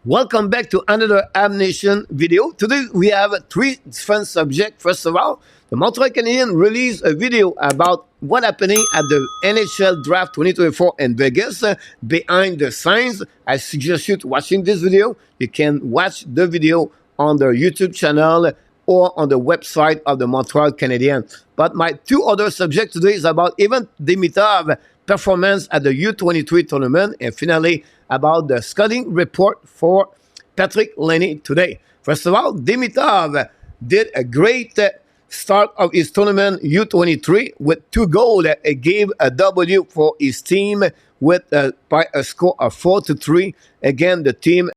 Welcome back to another Habs Nation video. Today we have three different subjects. First of all, the Montreal Canadiens released a video about what happening at the NHL Draft 2024 in Vegas. Behind the scenes, I suggest you to watching this video. You can watch the video on their YouTube channel or on the website of the Montreal Canadiens. But my two other subjects today is about Ivan Demidov performance at the U23 tournament, and finally about the scouting report for Patrik Laine today. First of all, Demidov did a great start of his tournament U23 with 2 goals. He gave a W for his team with by a score of 4-3 against the team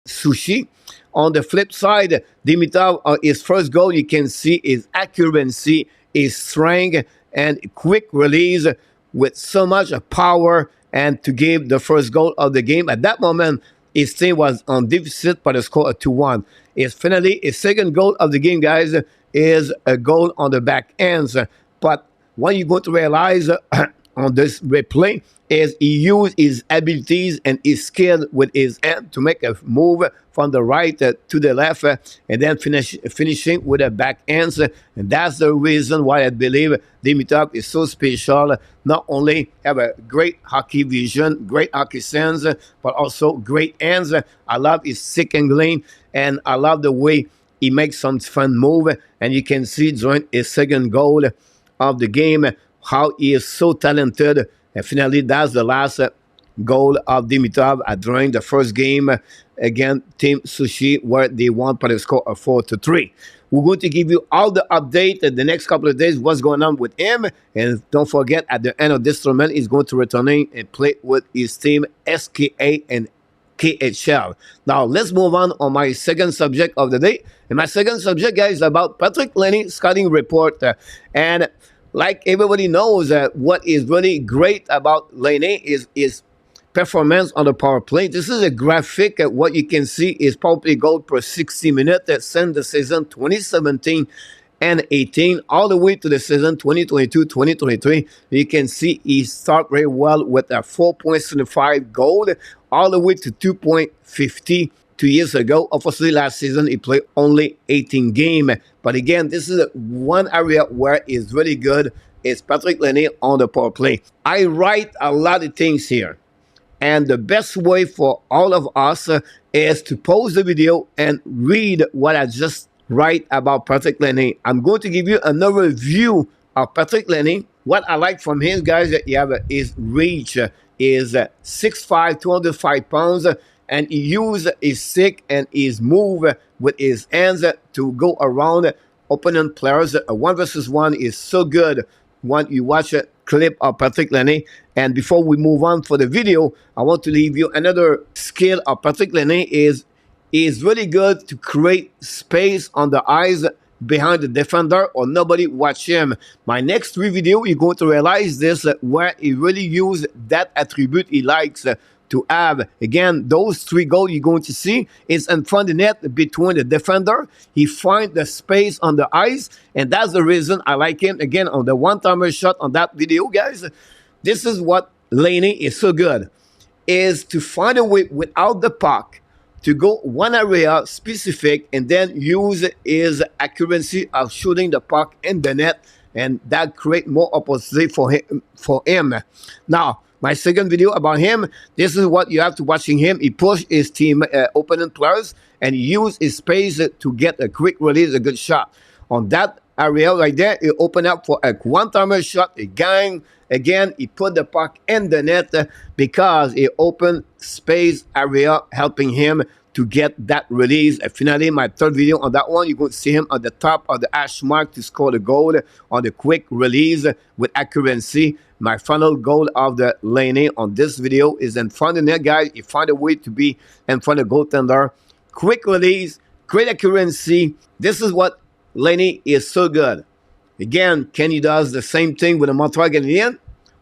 Sushi. On the flip side, Demidov, his first goal, you can see his accuracy, his strength, and quick release with so much power, and to give the first goal of the game. At that moment, his team was on deficit by the score of 2-1. It's finally his second goal of the game, guys, is a goal on the back ends. But what you're going to realize on this replay is he used his abilities and his skill with his hand to make a move from the right to the left, and then finishing with a back hands. And that's the reason why I believe Demidov is so special. Not only have a great hockey vision, great hockey sense, but also great hands. I love his stick angling, and I love the way he makes some fun move. And you can see during his second goal of the game how he is so talented. And finally, that's the last goal of Demidov during the first game against Team Sushi, where they won by the score of 4-3. We're going to give you all the update the next couple of days, what's going on with him. And don't forget, at the end of this tournament, he's going to return and play with his team SKA and KHL. Now, let's move on my second subject of the day. And my second subject, guys, is about Patrik Laine scouting report. And like everybody knows, what is really great about Laine is his performance on the power play. This is a graphic. What you can see is power play goal per 60 minutes since the season 2017 and 18, all the way to the season 2022-2023. You can see he started very well with a 4.75 goal, all the way to 2.50 2 years ago. Obviously, last season he played only 18 games. But again, this is one area where he's really good. It's Patrik Laine on the power play. I write a lot of things here, and the best way for all of us is to pause the video and read what I just write about Patrik Laine. I'm going to give you another view of Patrik Laine. What I like from him, guys, that he have his reach is 6'5", 205 pounds, and he uses his stick and his move with his hands to go around opponent players. 1 versus 1 is so good when you watch a clip of Patrik Laine. And before we move on for the video, I want to leave you another skill of Patrik Laine is really good to create space on the eyes behind the defender or nobody watch him. My next 3 video, you're going to realize this, where he really used that attribute he likes to have. Again, those 3 goals you're going to see is in front of the net between the defender. He finds the space on the ice, and that's the reason I like him. Again, on the one-timer shot on that video, guys, this is what Laine is so good, is to find a way without the puck to go one area specific and then use his accuracy of shooting the puck in the net, and that create more opportunity for him. Now, my second video about him, this is what you have to watching him. He pushed his team opponent players and use his space to get a quick release, a good shot. On that area right there, he opened up for a one-timer shot, a gang. Again, he put the puck in the net because he opened space area, helping him to get that release. And finally, my third video on that one, you're going to see him at the top of the hash mark to score the goal on the quick release with accuracy. My final goal of the Laine on this video is in front of the net, guys. You find a way to be in front of the goaltender. Quick release, great accuracy. This is what Laine is so good. Again, Kenny does the same thing with the Montreal Canadiens.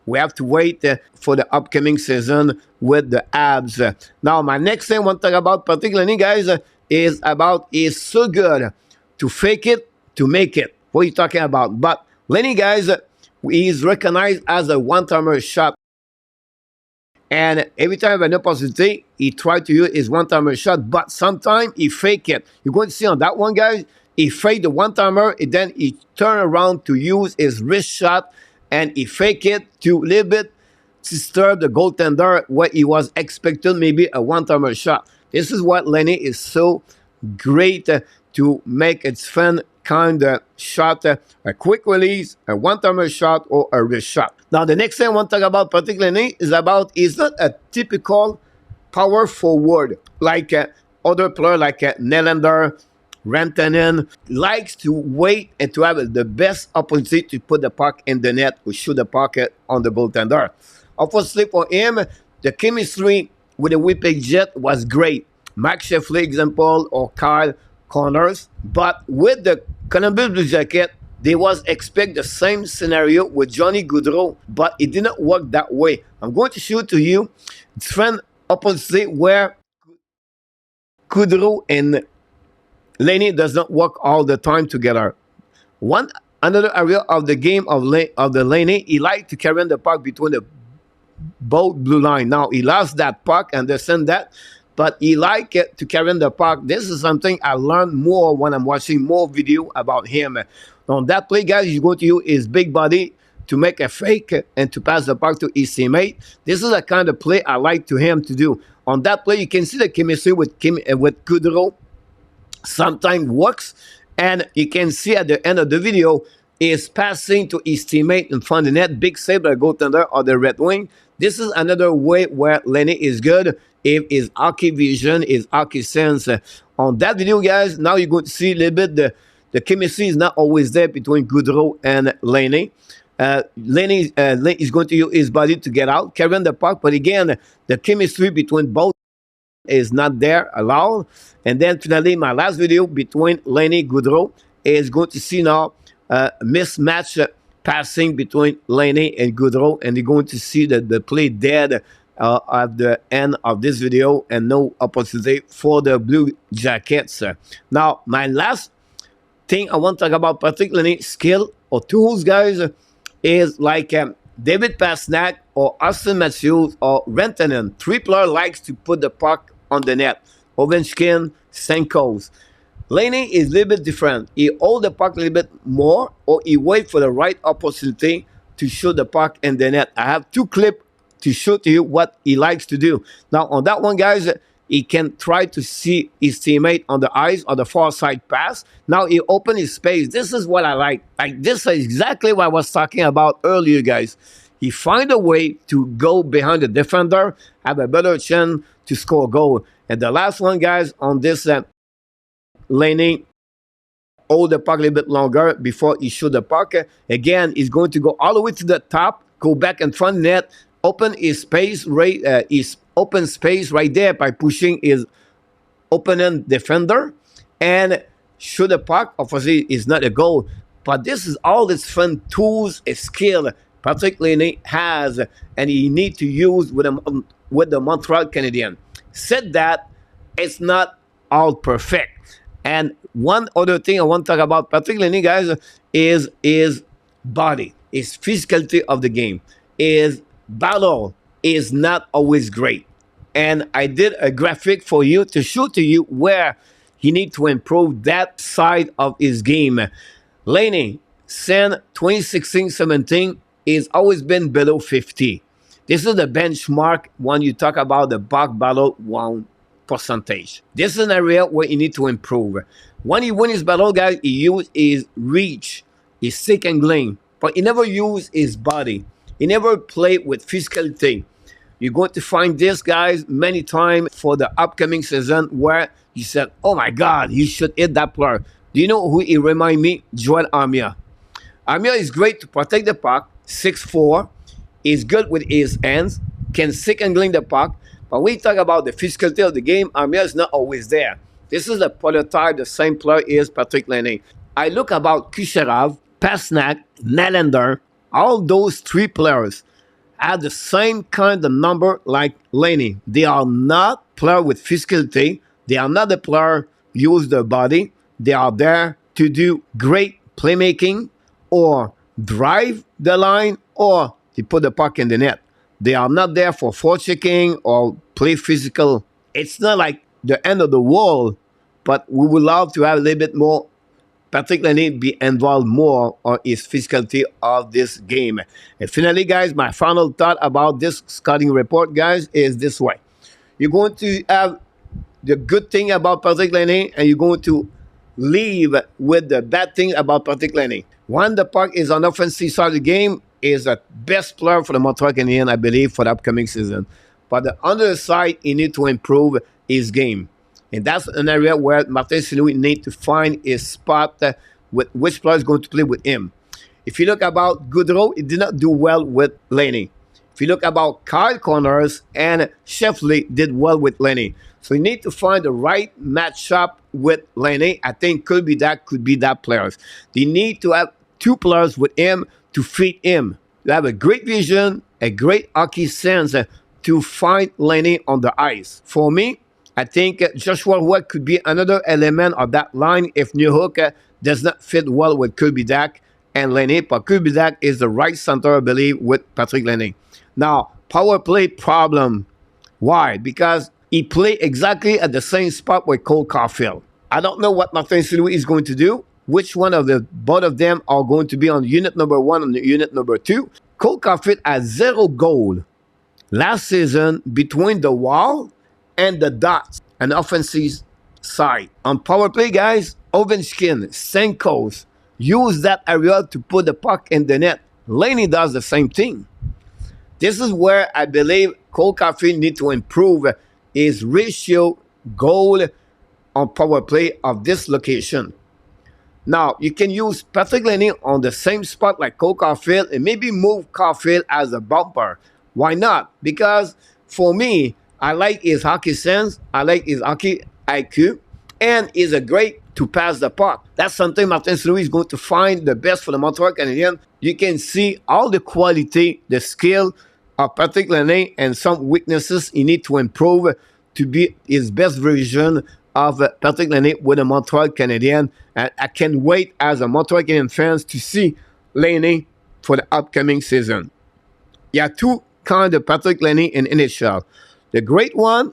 We have to wait for the upcoming season with the Habs. Now, my next thing I want to talk about, Patrik Laine, guys, is so good to fake it, to make it. What are you talking about? But Laine, guys, he is recognized as a one-timer shot. And every time an opportunity, he tried to use his one-timer shot, but sometimes he fake it. You're going to see on that one, guys, he fake the one-timer, and then he turn around to use his wrist shot, and he fake it to a little bit disturb the goaltender where he was expecting maybe a one-timer shot. This is what Laine is so great to make its fun kind of shot, a quick release, a one-timer shot, or a wrist shot. Now, the next thing I want to talk about Patrik Laine is about, he's not a typical power forward like other players like Nylander, Rantanen, likes to wait and to have the best opportunity to put the puck in the net or shoot the puck on the goaltender. Obviously, for him, the chemistry with the Winnipeg Jet was great. Max Sheffley, example, or Kyle Connors. But with the Columbus Blue Jacket, they was expect the same scenario with Johnny Gaudreau, but it didn't work that way. I'm going to show to you different opposite where Gaudreau and Laine does not work all the time together. Another area of the game of the Laine, he liked to carry the puck between the both blue line. Now he lost that puck, understand that, but he liked to carry the puck. This is something I learned more when I'm watching more video about him. On that play, guys, he's going to use his big body to make a fake and to pass the puck to his teammate. This is the kind of play I like to him to do. On that play, you can see the chemistry with Gaudreau sometimes works, and you can see at the end of the video is passing to his teammate in front of the net, big save by the goaltender or the Red Wing. This is another way where Laine is good if his hockey vision, his hockey sense. On that video, guys, now you're going to see a little bit the chemistry is not always there between Gaudreau and Laine. Laine is going to use his body to get out, carrying the puck, but again, the chemistry between both is not there allowed. And then finally, my last video between Laine and Gaudreau is going to see now mismatch passing between Laine and Gaudreau, and you're going to see that the play dead at the end of this video and no opportunity for the Blue Jackets. Now, my last thing I want to talk about Patrik Laine skill or tools, guys, is like David Pastrnak or Austin Matthews or Rantanen. Three players likes to put the puck on the net. Ovechkin, Stamkos. Laine is a little bit different. He hold the puck a little bit more, or he wait for the right opportunity to shoot the puck in the net. I have two clips to show to you what he likes to do. Now, on that one, guys, he can try to see his teammate on the ice or the far side pass. Now, he open his space. This is what I like. This is exactly what I was talking about earlier, guys. He find a way to go behind the defender, have a better chance to score a goal. And the last one, guys, on this Laine, hold the puck a little bit longer before he shoot the puck. Again, he's going to go all the way to the top, go back in front net, open his space his open space right there by pushing his opponent defender and shoot the puck. Obviously, it's not a goal, but this is all this fun tools, a skill Patrik Laine has, and he need to use with the Montreal Canadiens. Said that, it's not all perfect. And one other thing I want to talk about Patrik Laine, guys, is his body, his physicality of the game. His battle is not always great. And I did a graphic for you to show to you where he need to improve that side of his game. Laine, since 2016-17, has always been below 50. This is the benchmark when you talk about the puck battle one percentage. This is an area where you need to improve. When he win his battle, guys, he use his reach, his stick and gleam, but he never use his body. He never played with physicality. You're going to find this, guys, many times for the upcoming season where he said, oh my God, he should hit that player. Do you know who he remind me? Joel Armia. Armia is great to protect the puck, 6'4", is good with his hands, can stick and gleam the puck. But when we talk about the physicality of the game, Armia is not always there. This is the prototype, the same player is Patrik Laine. I look about Kucherov, Pastrnak, Nylander, all those three players have the same kind of number like Laine. They are not players with physicality. They are not the player who use their body. They are there to do great playmaking or drive the line or to put the puck in the net. They are not there for forechecking or play physical. It's not like the end of the world, but we would love to have a little bit more Patrik Laine be involved more on his physicality of this game. And finally, guys, my final thought about this scouting report, guys, is this way. You're going to have the good thing about Patrik Laine, and you're going to leave with the bad thing about Patrik Laine. One, the puck is on offensive side of the game, is the best player for the Montreal Canadiens, I believe, for the upcoming season. But the other side, he needs to improve his game. And that's an area where Martin St-Louis need to find his spot with which player is going to play with him. If you look about Goodrow, he did not do well with Laine. If you look about Kyle Connors and Sheffley did well with Laine. So you need to find the right matchup with Laine. I think could be that players. They need to have two players with him to fit him. You have a great vision, a great hockey sense to find Laine on the ice. For me, I think Joshua Roy could be another element of that line if Newhook does not fit well with Kirby Dack and Laine. But Kirby Dack is the right center, I believe, with Patrik Laine. Now, power play problem. Why? Because he played exactly at the same spot with Cole Caulfield. I don't know what Martin St-Louis is going to do. Which one of both of them are going to be on unit number 1 and unit number 2. Cole Caulfield has 0 goal last season between the wall and the dots, an offensive side. On power play, guys, Ovechkin, Stamkos, use that area to put the puck in the net. Laine does the same thing. This is where I believe Cole Caulfield needs to improve his ratio goal on power play of this location. Now, you can use Patrik Laine on the same spot like Cole Caulfield and maybe move Caulfield as a bumper. Why not? Because for me, I like his hockey sense, I like his hockey IQ, and he's a great to pass the puck. That's something Martin St-Louis is going to find the best for the Montreal Canadiens. You can see all the quality, the skill of Patrik Laine and some weaknesses he needs to improve to be his best version of Patrik Laine with the Montreal Canadiens. And I can't wait as a Montreal Canadiens fans to see Laine for the upcoming season. You have two kinds of Patrik Laine in NHL. The great one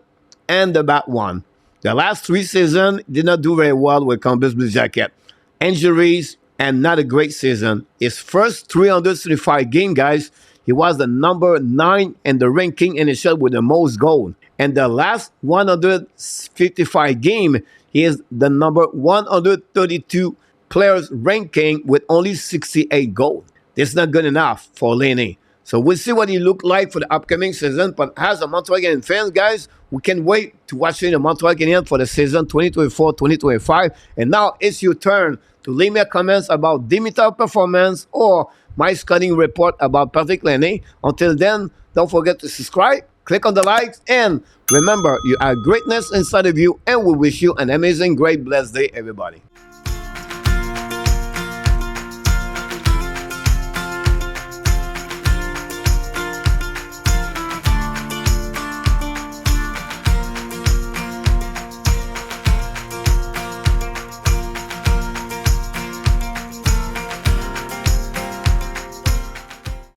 and the bad one. The last 3 seasons did not do very well with Columbus Blue Jackets. Injuries and not a great season. His first 335 game, guys, he was the number 9 in the ranking NHL with the most goals. And the last 155 game, he is the number 132 players ranking with only 68 goals. This is not good enough for Laine. So we'll see what he look like for the upcoming season. But as a Montreal Canadiens fans, guys, we can wait to watch the Montreal Canadiens for the season 2024-2025. And now it's your turn to leave me a comments about Demidov performance or my scouting report about Patrik Laine. Until then, don't forget to subscribe, click on the likes, and remember, you have greatness inside of you, and we wish you an amazing, great, blessed day, everybody.